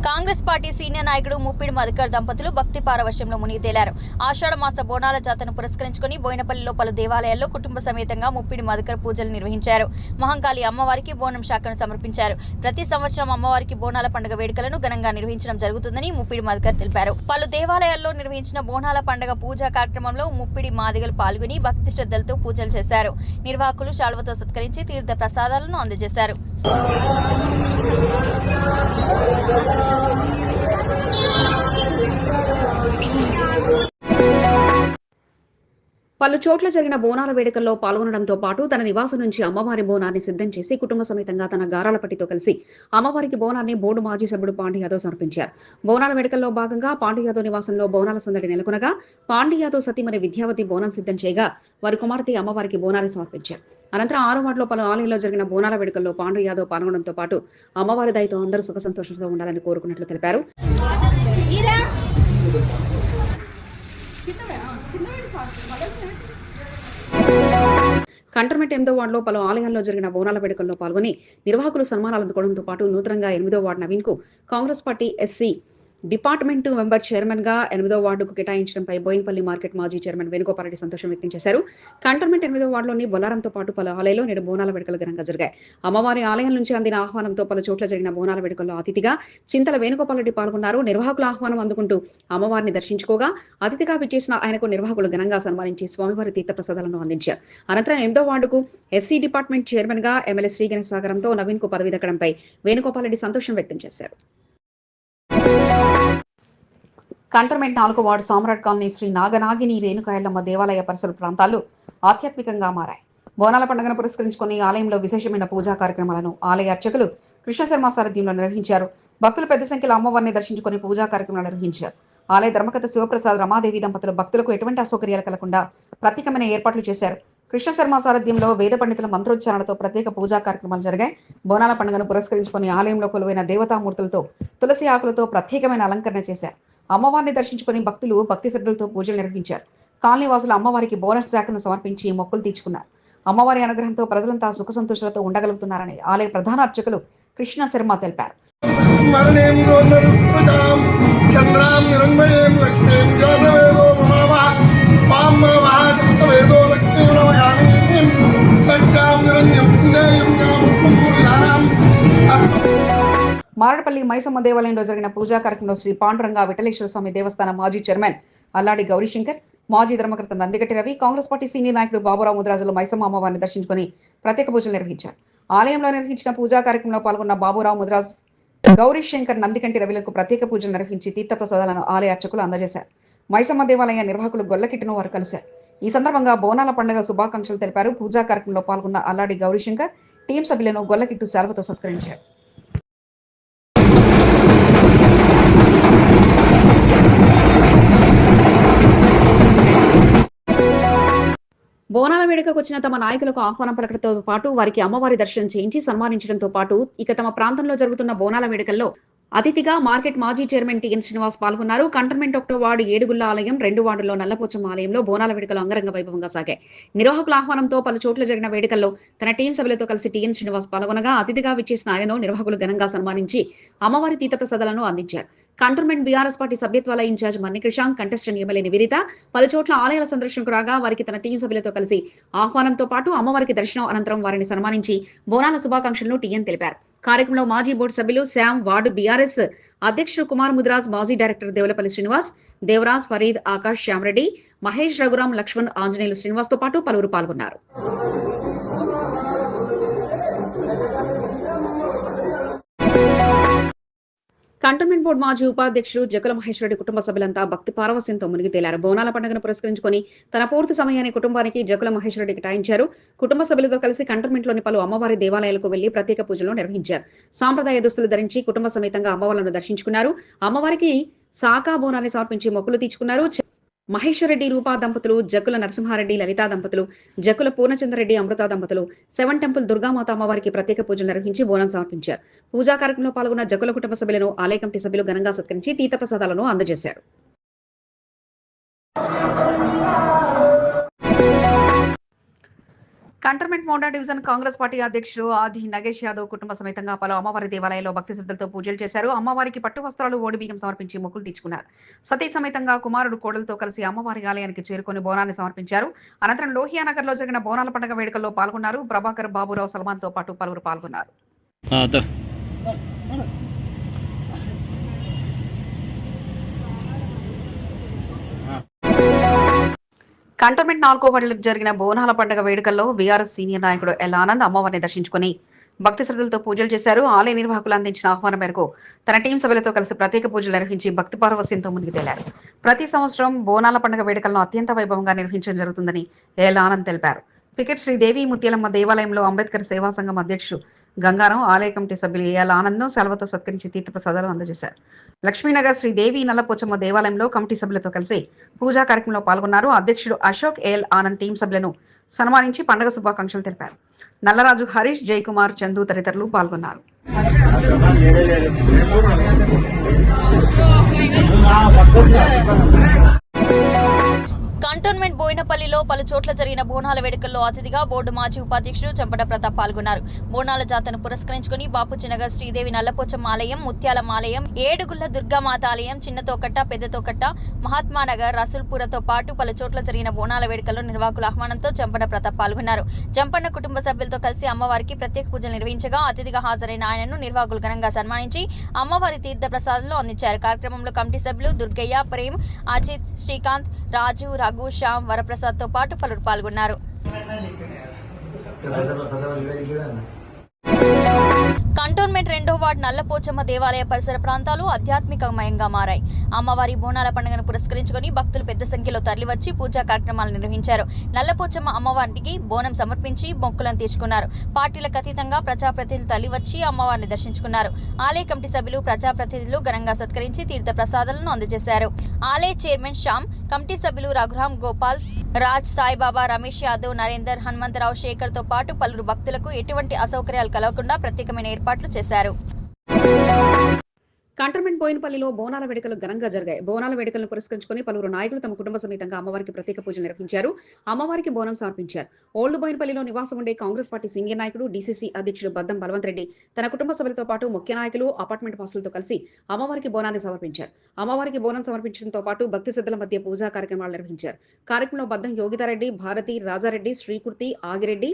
కాంగ్రెస్ పార్టీ సీనియర్ నాయకుడు ముప్పిడి మధుకర్ దంపతులు భక్తి పారవశ్యంలో మునిగి తేలారు. ఆషాఢమాస బోనాల జాతరను పురస్కరించుకుని బోయినపల్లిలో పలు దేవాలయాల్లో కుటుంబ సమేతంగా ముప్పిడి మధుకర్ పూజలు నిర్వహించారు. మహంకాళి అమ్మవారికి బోనం శాఖను సమర్పించారు. ప్రతి సంవత్సరం అమ్మవారికి బోనాల పండుగ వేడుకలను ఘనంగా నిర్వహించడం జరుగుతుందని ముప్పిడి మధుకర్ తెలిపారు. పలు దేవాలయాల్లో నిర్వహించిన బోనాల పండుగ పూజా కార్యక్రమంలో ముప్పిడి మాదిగలు పాల్గొని భక్తి శ్రద్ధలతో పూజలు చేశారు. నిర్వాహకులు శాల్వతో సత్కరించి తీర్థ ప్రసాదాలను అందజేశారు. పలు చోట్ల జరిగిన బోనాల వేడుకల్లో పాల్గొనడంతో పాటు తన నివాసం నుంచి అమ్మవారి బోనాన్ని సిద్ధం చేసి కుటుంబ సమేతంగా తన గారాలపట్టితో కలిసి అమ్మవారికి బోనాన్ని బోర్డు మాజీ సభ్యుడు పాండు యాదవ్ సమర్పించారు. బోనాల వేడుకల్లో భాగంగా పాండు యాదవ్ నివాసంలో బోనాల సందడి నెలకొనగా పాండు యాదవ్ సతీమణి విద్యావతి బోనం సిద్ధం చేయగా వారి కుమార్తె అమ్మవారికి బోనాన్ని సమర్పించారు. అనంతరం 6వ వార్డులో పలు ఆలయాల్లో జరిగిన బోనాల వేడుకల్లో పాండు యాదవ్ పాల్గొనడంతో పాటు అమ్మవారి దయతో అందరూ సుఖ సంతోషంతో ఉండాలని కోరుకున్నట్లు తెలిపారు. కంటోన్మెంట్ 8వ వార్డులో పలు ఆలయాల్లో జరిగిన బోనాల వేడుకల్లో పాల్గొని నిర్వాహకులు సన్మానాలు అందుకోవడంతో పాటు నూతనంగా 8వ వార్డు నవీన్ కు Congress party SC department member chairman గా 8వ వార్డుకు కేటాయించడంపై బోయినపల్లి మార్కెట్ మాజీ చైర్మన్ వేణుగోపాల్ రెడ్డి సంతోషం వ్యక్తం చేశారు. కంటోన్మెంట్ 8వ వార్డులోని బొల్లారంతో పాటు పలు ఆలయాల్లో నేడు బోనాల వేడుకలు ఘనంగా జరిగాయి. అమ్మవారి ఆలయం నుంచి అందిన ఆహ్వానంతో పలు చోట్ల జరిగిన బోనాల వేడుకల్లో అతిథిగా చింతల వేణుగోపాల్ రెడ్డి పాల్గొన్నారు. నిర్వాహకుల ఆహ్వానం అందుకుంటూ అమ్మవారిని దర్శించుకోగా అతిథిగా విచ్చేసిన ఆయనకు నిర్వాహకులు ఘనంగా సన్మానించి స్వామివారి తీర్థప్రసాదాలను అందించారు. అనంతరం 8వ వార్డుకు ఎస్సీ డిపార్ట్మెంట్ చైర్మన్ గా ఎమ్మెల్యే శ్రీగణేశ్ సాగరంతో నవీన్ కు పదవి దక్కడంపై వేణుగోపాల్ రెడ్డి సంతోషం వ్యక్తం చేశారు. కంటోన్మెంట్ 4వ వార్డు సామ్రాట్ కాలనీ శ్రీ నాగనాగిని రేణుకాయలమ్మ దేవాలయ పరిసర ప్రాంతాలు ఆధ్యాత్మికంగా మారాయి. బోనాల పండుగను పురస్కరించుకుని ఆలయంలో విశేషమైన పూజా కార్యక్రమాలను ఆలయ అర్చకులు కృష్ణశర్మ సారథ్యంలో నిర్వహించారు. భక్తులు పెద్ద సంఖ్యలో అమ్మవారిని దర్శించుకుని పూజా కార్యక్రమాలు నిర్వహించారు. ఆలయ ధర్మకర్త శివప్రసాద్ రమాదేవి దంపతులు భక్తులకు ఎటువంటి అసౌకర్యాలు కలగకుండా ప్రత్యేకమైన ఏర్పాట్లు చేశారు. కృష్ణశర్మ సారథ్యంలో వేద పండితుల మంత్రోచ్చారణతో ప్రత్యేక పూజా కార్యక్రమాలు జరిగాయి. బోనాల పండుగను పురస్కరించుకుని ఆలయంలో కొలువైన దేవతామూర్తులతో తులసి ఆకులతో ప్రత్యేకమైన అలంకరణ చేశారు. అమ్మవారిని దర్శించుకుని భక్తులు భక్తి శ్రద్ధలతో పూజలు నిర్వహించారు. కాలనీ వాసులు అమ్మవారికి బోనస్ శాఖను సమర్పించి మొక్కులు తీర్చుకున్నారు. అమ్మవారి అనుగ్రహంతో ప్రజలంతా సుఖ సంతోషాలతో ఉండగలుగుతున్నారని ఆలయ ప్రధాన అర్చకులు కృష్ణ శర్మ తెలిపారు. మారడపల్లి మైసమ్మ దేవాలయంలో జరిగిన పూజా కార్యక్రమంలో శ్రీ పాండురంగ విఠలేశ్వర స్వామి దేవస్థానం మాజీ చైర్మన్ అల్లాడి గౌరీశంకర్, మాజీ ధర్మకర్త నందిగట్టి రవి, కాంగ్రెస్ పార్టీ సీనియర్ నాయకుడు బాబురావు ముద్రాజులు మైసమ్మ అమ్మవారిని దర్శించుకుని ప్రత్యేక పూజలు నిర్వహించారు. ఆలయంలో నిర్వహించిన పూజా కార్యక్రమంలో పాల్గొన్న బాబురావు ముద్రాజ్, గౌరీశంకర్, నందికంటి రవిలకు ప్రత్యేక పూజలు నిర్వహించి తీర్థప్రసాదాలను ఆలయ అర్చకులు అందజేశారు. మైసమ్మ దేవాలయ నిర్వాహకులు గొల్లకిట్టును వారు కలిశారు. ఈ సందర్భంగా బోనాల పండుగ శుభాకాంక్షలు తెలిపారు. పూజా కార్యక్రమంలో పాల్గొన్న అల్లాడి గౌరీశంకర్ టీం సభ్యులను గొల్లకిట్టు శాలువతో సత్కరించారు. బోనాల వేడుకకు వచ్చిన తమ నాయకులకు ఆహ్వానం పలకడంతో పాటు వారికి అమ్మవారి దర్శనం చేయించి సన్మానించడంతో పాటు ఇక తమ ప్రాంతంలో జరుగుతున్న బోనాల వేడుకల్లో అతిథిగా మార్కెట్ మాజీ చైర్మన్ టిఎన్ శ్రీనివాస్ పాల్గొన్నారు. కంటోన్మెంట్ 1వ వార్డు ఏడుగుళ్ల ఆలయం, 2 వార్డుల్లో నల్లపోచమ్మ ఆలయంలో బోనాల వేడుకలు అంగరంగ వైభవంగా సాగాయి. నిర్వాహకుల ఆహ్వానంతో పలు చోట్ల జరిగిన వేడుకల్లో తన టీం సభ్యులతో కలిసి టిఎన్ శ్రీనివాస్ పాల్గొనగా అతిథిగా విచ్చేసిన ఆయనను నిర్వాహకులు ఘనంగా సన్మానించి అమ్మవారి తీర్థప్రసాదాలను అందించారు. కంటోన్మెంట్ బీఆర్ఎస్ పార్టీ సభ్యత్వాల ఇన్ఛార్జ్ మన్ని కృషాంక్, కంటెస్టెంట్ ఎమ్మెల్యే నివేదిత పలు చోట్ల ఆలయాల సందర్శనకు రాగా వారికి తన టీం సభ్యులతో కలిసి ఆహ్వానంతో పాటు అమ్మవారికి దర్శనం అనంతరం వారిని సన్మానించి బోనాల శుభాకాంక్షలను టీఎన్ తెలిపారు. కార్యక్రమంలో మాజీ బోర్డు సభ్యులు శ్యామ్, వార్డు బీఆర్ఎస్ అధ్యక్షుడు కుమార్ ముద్రాజ్, మాజీ డైరెక్టర్ దేవులపల్లి శ్రీనివాస్, దేవరాజ్, ఫరీద్, ఆకాష్, శ్యామరెడ్డి, మహేష్, రఘురాం, లక్ష్మణ్, ఆంజనేయులు శ్రీనివాస్ తో పాటు పలువురు పాల్గొన్నారు. కంటోన్మెంట్ బోర్డు మాజీ ఉపాధ్యక్షుడు జకుల మహేశ్వరరెడ్డి కుటుంబ సభ్యులంతా భక్తి పారవస్యంతో మునిగి తేలారు. బోనాల పండుగను పురస్కరించుకొని తన పూర్తి సమయాన్ని కుటుంబానికి జకుల మహేశ్వరరెడ్డి కేటాయించారు. కుటుంబ సభ్యులతో కలిసి కంటోన్మెంట్లోని పలు అమ్మవారి దేవాలయాలకు వెళ్లి ప్రత్యేక పూజలు నిర్వహించారు. సాంప్రదాయ దుస్తులు ధరించి కుటుంబ సమేతంగా అమ్మవార్లను దర్శించుకున్నారు. అమ్మవారికి సాకా బోనాన్ని సమర్పించి మొక్కులు తీర్చుకున్నారు. మహేశ్వరరెడ్డి రూపా దంపతులు, జకుల నరసింహారెడ్డి లలితా దంపతులు, జకుల పూర్ణచంద్రరెడ్డి అమృత దంపతులు 7 టెంపుల్ దుర్గామాత అమ్మవారికి ప్రత్యేక పూజలు నిర్వహించి బోనం సమర్పించారు. పూజా కార్యక్రమంలో పాల్గొన్న జకుల కుటుంబ సభ్యులను ఆలయ కమిటీ సభ్యులు ఘనంగా సత్కరించి తీర్థప్రసాదాలను అందజేశారు. Cantonment Monda division Congress party అధ్యక్షుడు ఆది నగేష్ యాదవ్ కుటుంబ సమేతంగా పలు అమ్మవారి దేవాలయాల్లో భక్తి శ్రద్ధలతో పూజలు చేశారు. అమ్మవారికి పట్టు వస్త్రాలు, ఓడి బియ్యం సమర్పించి మొక్కులు తీర్చుకున్నారు. సతీ సమేతంగా కుమారుడు కోడలతో కలిసి అమ్మవారి ఆలయానికి చేరుకొని బోనాన్ని సమర్పించారు. అనంతరం లోహియానగర్ లో జరిగిన బోనాల పండుగ వేడుకల్లో పాల్గొన్నారు. ప్రభాకర్, బాబురావు, సల్మాన్ తో పాటు పలువురు పాల్గొన్నారు. కంటోన్మెంట్ 4వ వార్డులో జరిగిన బోనాల పండుగ వేడుకల్లో బీఆర్ఎస్ సీనియర్ నాయకుడు ఎల్ ఆనంద్ అమ్మవారిని దర్శించుకుని భక్తి శ్రద్ధలతో పూజలు చేశారు. ఆలయ నిర్వాహకులు అందించిన ఆహ్వానం మేరకు తన టీం సభ్యులతో కలిసి ప్రత్యేక పూజలు నిర్వహించి భక్తి పారవస్యంతో మునిగి తేలారు. ప్రతి సంవత్సరం బోనాల పండుగ వేడుకలను అత్యంత వైభవంగా నిర్వహించడం జరుగుతుందని ఎల్ ఆనంద్ తెలిపారు. పికెట్ శ్రీ దేవి ముత్యాలమ్మ దేవాలయంలో అంబేద్కర్ సేవా సంఘం అధ్యక్షుడు గంగారం, ఆలయ కమిటీ సభ్యులు ఏఎల్ ఆనంద్ సెలవుతో సత్కరించి తీర్థప్రసాదాలు అందజేశారు. లక్ష్మీనగర్ శ్రీ దేవి నల్లపోచమ్మ దేవాలయంలో కమిటీ సభ్యులతో కలిసి పూజా కార్యక్రమంలో పాల్గొన్నారు. అధ్యక్షుడు అశోక్, ఏఎల్ ఆనంద్ టీం సభ్యులను సన్మానించి పండుగ శుభాకాంక్షలు తెలిపారు. నల్లరాజు, హరీష్, జయకుమార్, చందు తదితరులు పాల్గొన్నారు. కంటోన్మెంట్ బోయినపల్లిలో మోరిపల్లిలో పలు చోట్ల జరిగిన బోనాల వేడుకల్లో అతిథిగా బోర్డు మాజీ ఉపాధ్యక్షుడు చంపట ప్రతాప్ పాల్గొన్నారు. బోనాల జాతరను పురస్కరించుకుని బాపుచినగర్ శ్రీదేవి నల్లపోచమ్మ ఆలయం, ముత్యాలమ్మ ఆలయం, ఏడుగుళ్ల దుర్గామాత ఆలయం, చిన్నతోకట్ట, పెద్దతోకట్ట, మహాత్మానగర్, రసూల్పురతో పాటు పలు చోట్ల జరిగిన బోనాల వేడుకల్లో నిర్వాహకుల ఆహ్వానంతో చంపట ప్రతాప్ పాల్గొన్నారు. చంపన్న కుటుంబ సభ్యులతో కలిసి అమ్మవారికి ప్రత్యేక పూజలు నిర్వహించగా అతిథిగా హాజరైన ఆయనను నిర్వాహకులు ఘనంగా సన్మానించి అమ్మవారి తీర్థ ప్రసాదాలను అందించారు. కార్యక్రమంలో కమిటీ సభ్యులు దుర్గయ్య, ప్రేమ్, అజిత్, శ్రీకాంత్, రాజు, రఘు, శ్యామ్, వరప్రసాద్ తో పాటు పలువురు పాల్గొన్నారు. కంటోన్మెంట్ 2వ వార్డు నల్లపోచమ్మ దేవాలయ పరిసర ప్రాంతాలు ఆధ్యాత్మికమయంగా మారాయి. అమ్మవారి బోనాల పండుగను పురస్కరించుకుని భక్తులు పెద్ద సంఖ్యలో తరలివచ్చి పూజా కార్యక్రమాలు నిర్వహించారు. నల్లపోచమ్మ అమ్మవారికి బోనం సమర్పించి మొక్కులను తీర్చుకున్నారు. పార్టీలకు అతీతంగా ప్రజాప్రతినిధులు తరలివచ్చి అమ్మవారిని దర్శించుకున్నారు. ఆలయ కమిటీ సభ్యులు, ప్రజాప్రతినిధులు ఘనంగా సత్కరించి తీర్థ ప్రసాదాలను అందజేశారు. ఆలయ చైర్మన్ శ్యామ్, కమిటీ సభ్యులు రఘురామ్, గోపాల్, రాజ్, సాయిబాబా, రమేష్ యాదవ్, నరేందర్, హనుమంతరావు, శేఖర్ తో పాటు పలువురు భక్తులకు ఎటువంటి అసౌకర్యాలు కలగకుండా ప్రత్యేకమైన ఏర్పాట్లు చేశారు. కంటోన్మెంట్ బోయినపల్లిలో బోనాల వేడుకలు ఘనంగా జరిగాయి. బోనాల వేడుకలను పురస్కరించుకుని పలువురు నాయకులు తమ కుటుంబ సమేతంగా అమ్మవారికి ప్రత్యేక పూజలు నిర్వహించారు. అమ్మవారికి బోనం సమర్పించారు. ఓల్డ్ బోయినపల్లిలో నివాసం ఉండే కాంగ్రెస్ పార్టీ సీనియర్ నాయకుడు, డీసీసీ అధ్యక్షుడు బద్దం బలవంత్ రెడ్డి తన కుటుంబ సభ్యులతో పాటు ముఖ్య నాయకులు, అపార్ట్మెంట్ వాసులతో కలిసి అమ్మవారికి బోనాన్ని సమర్పించారు. అమ్మవారికి బోనం సమర్పించడంతో పాటు భక్తి శ్రద్ధల మధ్య పూజా కార్యక్రమాలు నిర్వహించారు. కార్యక్రమంలో Baddam Yogithareddy, Bharathi, Rajareddy, Srikruthi, Agireddy,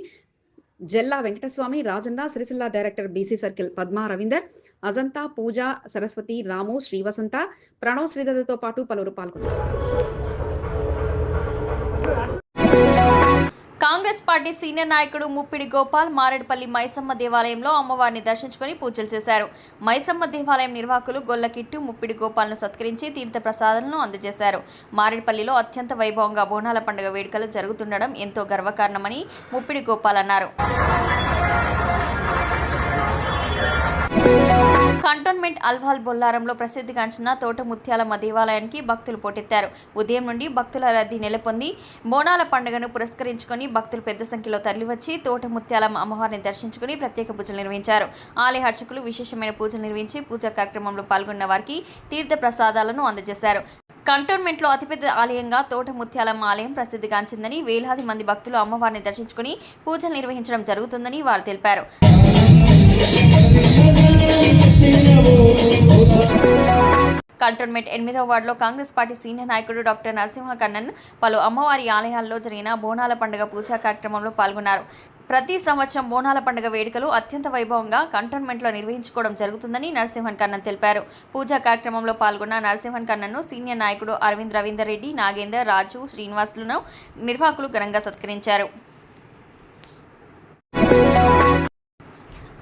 Jalla Venkataswamy, Rajanna, Sircilla director BC circle Padma Ravinder, Ajantha, Pooja, Saraswathi, Ramu, Srivasantha, Pranav, శ్రీధర్తో పాటు పలువురు పాల్గొన్నారు. కాంగ్రెస్ పార్టీ సీనియర్ నాయకుడు ముప్పిడి గోపాల్ మారేడుపల్లి మైసమ్మ దేవాలయంలో అమ్మవారిని దర్శించుకుని పూజలు చేశారు. మైసమ్మ దేవాలయం నిర్వాహకులు గొల్లకిట్టు, ముప్పిడి గోపాల్ను సత్కరించి తీర్థ ప్రసాదాలను అందజేశారు. మారేడుపల్లిలో అత్యంత వైభవంగా బోనాల పండుగ వేడుకలు జరుగుతుండడం ఎంతో గర్వకారణమని ముప్పిడి గోపాల్ అన్నారు. కంటోన్మెంట్ అల్వాల్ బొల్లారంలో ప్రసిద్ధిగాంచిన తోట ముత్యాలమ్మ దేవాలయానికి భక్తులు పోటెత్తారు. ఉదయం నుండి భక్తుల రద్దీ నెలకొంది. బోనాల పండుగను పురస్కరించుకుని భక్తులు పెద్ద సంఖ్యలో తరలివచ్చి తోట ముత్యాలమ్మ అమ్మవారిని దర్శించుకుని ప్రత్యేక పూజలు నిర్వహించారు. ఆలయ అర్చకులు విశేషమైన పూజలు నిర్వహించి పూజా కార్యక్రమంలో పాల్గొన్న వారికి తీర్థ ప్రసాదాలను అందజేశారు. కంటోన్మెంట్లో అతిపెద్ద ఆలయంగా తోట ముత్యాలమ్మ ఆలయం ప్రసిద్ధిగాంచిందని, వేలాది మంది భక్తులు అమ్మవారిని దర్శించుకుని పూజలు నిర్వహించడం జరుగుతుందని వారు తెలిపారు. కంటోన్మెంట్ 8వ వార్డులో కాంగ్రెస్ పార్టీ సీనియర్ నాయకుడు డాక్టర్ నరసింహ కన్నన్ పలు అమ్మవారి ఆలయాల్లో జరిగిన బోనాల పండుగ పూజా కార్యక్రమంలో పాల్గొన్నారు. ప్రతి సంవత్సరం బోనాల పండుగ వేడుకలు అత్యంత వైభవంగా కంటోన్మెంట్లో నిర్వహించుకోవడం జరుగుతుందని నరసింహన్ కన్నన్ తెలిపారు. పూజా కార్యక్రమంలో పాల్గొన్న నరసింహన్ కన్నన్ను సీనియర్ నాయకుడు అరవింద్ రవీందర్ రెడ్డి, నాగేందర్, రాజు, శ్రీనివాసులను నిర్వాహకులు ఘనంగా సత్కరించారు.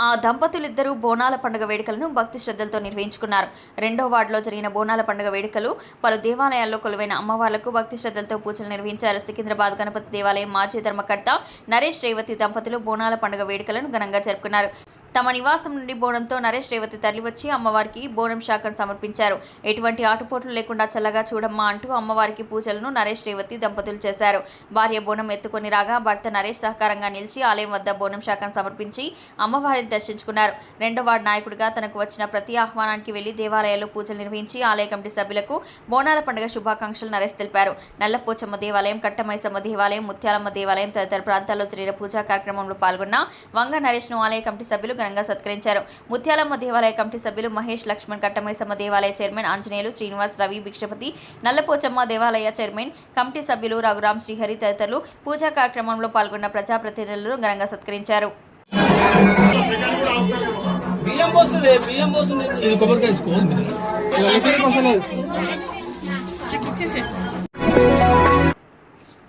ఆ దంపతులిద్దరూ బోనాల పండుగ వేడుకలను భక్తి శ్రద్ధలతో నిర్వహించుకున్నారు. 2వ వార్డులో జరిగిన బోనాల పండుగ వేడుకలు పలు దేవాలయాల్లో కొలువైన అమ్మవార్లకు భక్తి శ్రద్ధలతో పూజలు నిర్వహించారు. సికింద్రాబాద్ గణపతి దేవాలయం మాజీ ధర్మకర్త నరేష్, రేవతి దంపతులు బోనాల పండుగ వేడుకలను ఘనంగా జరుపుకున్నారు. తమ నివాసం నుండి బోనంతో నరేష్, రేవతి తరలివచ్చి అమ్మవారికి బోనం శాఖను సమర్పించారు. ఎటువంటి ఆటుపోట్లు లేకుండా చల్లగా చూడమ్మా అంటూ అమ్మవారికి పూజలను నరేష్, రేవతి దంపతులు చేశారు. భార్య బోనం ఎత్తుకొని రాగా భర్త నరేష్ సహకారంగా నిలిచి ఆలయం వద్ద బోనం శాఖను సమర్పించి అమ్మవారిని దర్శించుకున్నారు. 2వ వార్డు నాయకుడిగా తనకు వచ్చిన ప్రతి ఆహ్వానానికి వెళ్లి దేవాలయాల్లో పూజలు నిర్వహించి ఆలయ కమిటీ సభ్యులకు బోనాల పండుగ శుభాకాంక్షలు నరేష్ తెలిపారు. నల్లపోచమ్మ దేవాలయం, కట్టమైసమ్మ దేవాలయం, ముత్యాలమ్మ దేవాలయం తదితర ప్రాంతాల్లో జరిగిన పూజా కార్యక్రమంలో పాల్గొన్న వంగ నరేష్ను ఆలయ కమిటీ సభ్యులు ఘనంగా సత్కరించారు. ముత్యాలమ్మ దేవాలయ కమిటీ సభ్యులు మహేష్, లక్ష్మణ్, కట్టమైసమ్మ దేవాలయ చైర్మన్ ఆంజనేయులు, శ్రీనివాస్, రవి, భిక్షపతి, నల్లపోచమ్మ దేవాలయ చైర్మన్ కమిటీ సభ్యులు రఘురామ్, శ్రీహరి తదితరులు పూజా కార్యక్రమంలో పాల్గొన్న ప్రజాప్రతినిధులను ఘనంగా సత్కరించారు.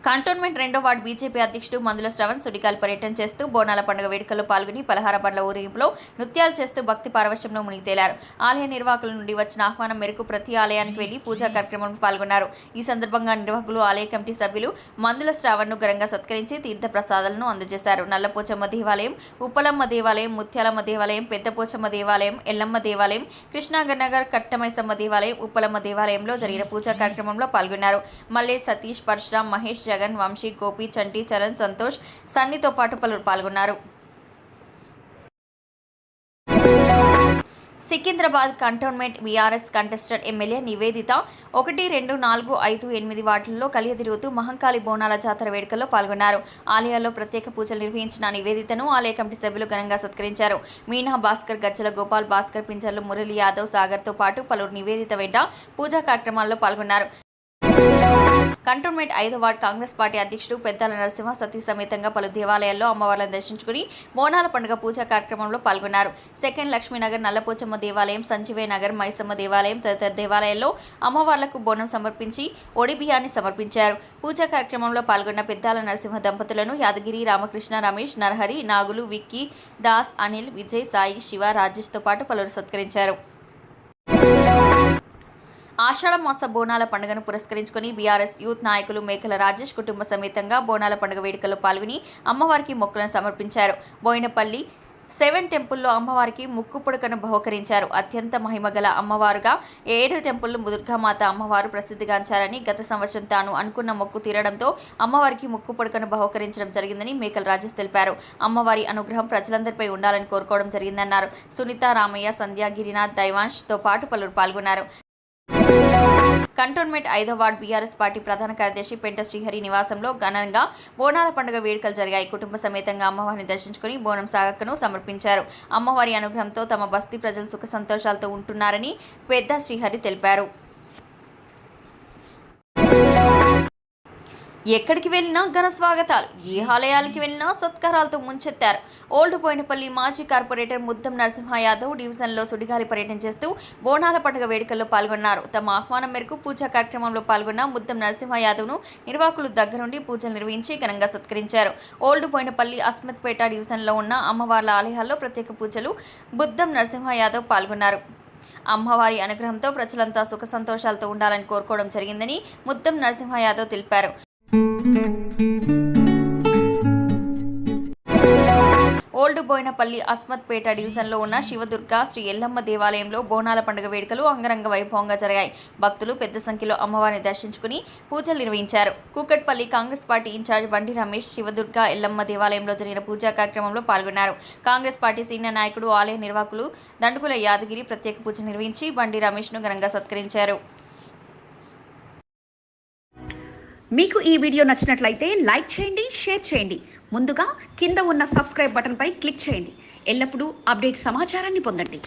కంటోన్మెంట్ 2వ వార్డు బీజేపీ అధ్యక్షుడు మందుల శ్రవణ్ సుడిగాలి పర్యటన చేస్తూ బోనాల పండుగ వేడుకల్లో పాల్గొని పలహార బండ్ల ఊరేగింపులో నృత్యాలు చేస్తూ భక్తి పారవశ్యంలో మునిగి తేలారు. ఆలయ నిర్వాహకుల నుండి వచ్చిన ఆహ్వానం మేరకు ప్రతి ఆలయానికి వెళ్లి పూజా కార్యక్రమంలో పాల్గొన్నారు. ఈ సందర్భంగా నిర్వాహకులు ఆలయ కమిటీ సభ్యులు మందుల శ్రావణ్ను ఘనంగా సత్కరించి తీర్థ ప్రసాదాలను అందజేశారు. నల్లపోచమ్మ దేవాలయం, ఉప్పలమ్మ దేవాలయం, ముత్యాలమ్మ దేవాలయం, పెద్దపోచమ్మ దేవాలయం, ఎల్లమ్మ దేవాలయం, కృష్ణాగర్నగర్, కట్టమైసమ్మ దేవాలయం, ఉప్పలమ్మ దేవాలయంలో జరిగిన పూజా కార్యక్రమంలో పాల్గొన్నారు. మల్లే, సతీష్, పరశురామ్, మహేష్, జగన్, వంశీ, గోపి, చంటి, చరణ్, సంతోష్, సన్నితో పాటు పలువురు పాల్గొన్నారు. Secunderabad cantonment BRS contested MLA Nivedita 1, 2, 4, 5, 8 వార్డుల్లో కలియదిరుగుతూ మహంకాళి బోనాల జాతర వేడుకల్లో పాల్గొన్నారు. ఆలయాల్లో ప్రత్యేక పూజలు నిర్వహించిన నివేదితను ఆలయ కమిటీ సభ్యులు ఘనంగా సత్కరించారు. మీనా భాస్కర్, గజ్జల గోపాల్, భాస్కర్ పింజర్లు, మురళి యాదవ్, సాగర్తో పాటు పలువురు నివేదిత వెంట పూజా కార్యక్రమాల్లో పాల్గొన్నారు. కంటోన్మెంట్ 5వ వార్డు కాంగ్రెస్ పార్టీ అధ్యక్షుడు పెద్దాల నరసింహ సతీ సమేతంగా పలు దేవాలయాల్లో అమ్మవార్లను దర్శించుకుని బోనాల పండుగ పూజా కార్యక్రమంలో పాల్గొన్నారు. సెకండ్ లక్ష్మీనగర్, నల్లపోచమ్మ దేవాలయం, సంజీవయ్య నగర్, మైసమ్మ దేవాలయం తదితర దేవాలయాల్లో అమ్మవార్లకు బోనం సమర్పించి ఒడి బియ్యాన్ని సమర్పించారు. పూజా కార్యక్రమంలో పాల్గొన్న పెద్దాల నరసింహ దంపతులను యాదగిరి, రామకృష్ణ, రమేష్, నరహరి, నాగులు, విక్కీ, దాస్, అనిల్, విజయ్, సాయి, శివ, రాజేష్తో పాటు పలువురు సత్కరించారు. ఆషాఢ మాస బోనాల పండుగను పురస్కరించుకుని బీఆర్ఎస్ యూత్ నాయకులు మేకల రాజేష్ కుటుంబ సమేతంగా బోనాల పండుగ వేడుకల్లో పాల్గొని అమ్మవారికి మొక్కులను సమర్పించారు. బోయినపల్లి 7 టెంపుల్లో అమ్మవారికి ముక్కు పుడకను బహుకరించారు. అత్యంత మహిమగల అమ్మవారుగా 7 టెంపుల్లో దుర్గామాత అమ్మవారు ప్రసిద్ధిగాంచారని, గత సంవత్సరం తాను అనుకున్న మొక్కు తీరడంతో అమ్మవారికి ముక్కు పుడకను బహుకరించడం జరిగిందని మేకల రాజేష్ తెలిపారు. అమ్మవారి అనుగ్రహం ప్రజలందరిపై ఉండాలని కోరుకోవడం జరిగిందన్నారు. సునీత, రామయ్య, సంధ్య, గిరినాథ్, దైవాంష్తో పాటు పలువురు పాల్గొన్నారు. కంటోన్మెంట్ 5వ వార్డు బీఆర్ఎస్ పార్టీ ప్రధాన కార్యదర్శి పెంట శ్రీహరి నివాసంలో ఘనంగా బోనాల పండుగ వేడుకలు జరిగాయి. కుటుంబ సమేతంగా అమ్మవారిని దర్శించుకుని బోనం సాగక్కను సమర్పించారు. అమ్మవారి అనుగ్రహంతో తమ బస్తీ ప్రజలు సుఖ సంతోషాలతో ఉంటున్నారని పెద్ద శ్రీహరి తెలిపారు. ఎక్కడికి వెళ్ళినా ఘన స్వాగతాలు, ఏ ఆలయాలకి వెళ్ళినా సత్కారాలతో ముంచెత్తారు. ఓల్డ్ బోయినపల్లి మాజీ కార్పొరేటర్ ముద్దం నరసింహ యాదవ్ డివిజన్లో సుడిగాలి పర్యటన చేస్తూ బోనాల పండుగ వేడుకల్లో పాల్గొన్నారు. తమ ఆహ్వానం మేరకు పూజా కార్యక్రమంలో పాల్గొన్న ముద్దం నరసింహ యాదవ్ను నిర్వాహకులు దగ్గరుండి పూజలు నిర్వహించి ఘనంగా సత్కరించారు. ఓల్డ్ బోయినపల్లి, అస్మత్పేట డివిజన్లో ఉన్న అమ్మవార్ల ఆలయాల్లో ప్రత్యేక పూజలు ముద్దం నరసింహ యాదవ్ పాల్గొన్నారు. అమ్మవారి అనుగ్రహంతో ప్రజలంతా సుఖ సంతోషాలతో ఉండాలని కోరుకోవడం జరిగిందని ముద్దం నరసింహ యాదవ్ తెలిపారు. ఓల్డ్ బోయినపల్లి, అస్మత్పేట డివిజన్లో ఉన్న శివదుర్గ శ్రీ ఎల్లమ్మ దేవాలయంలో బోనాల పండుగ వేడుకలు అంగరంగ వైభవంగా జరిగాయి. భక్తులు పెద్ద సంఖ్యలో అమ్మవారిని దర్శించుకుని పూజలు నిర్వహించారు. కూకట్పల్లి కాంగ్రెస్ పార్టీ ఇన్ఛార్జ్ బండి రమేష్ శివదుర్గ ఎల్లమ్మ దేవాలయంలో జరిగిన పూజా కార్యక్రమంలో పాల్గొన్నారు. కాంగ్రెస్ పార్టీ సీనియర్ నాయకుడు, ఆలయ నిర్వాహకులు దండుగుల యాదగిరి ప్రత్యేక పూజ నిర్వహించి బండి రమేష్ను ఘనంగా సత్కరించారు. మీకు ఈ వీడియో నచ్చినట్లయితే లైక్ చేయండి, షేర్ చేయండి. ముందుగా కింద ఉన్న సబ్స్క్రైబ్ బటన్పై క్లిక్ చేయండి. ఎల్లప్పుడూ అప్డేట్ సమాచారాన్ని పొందండి.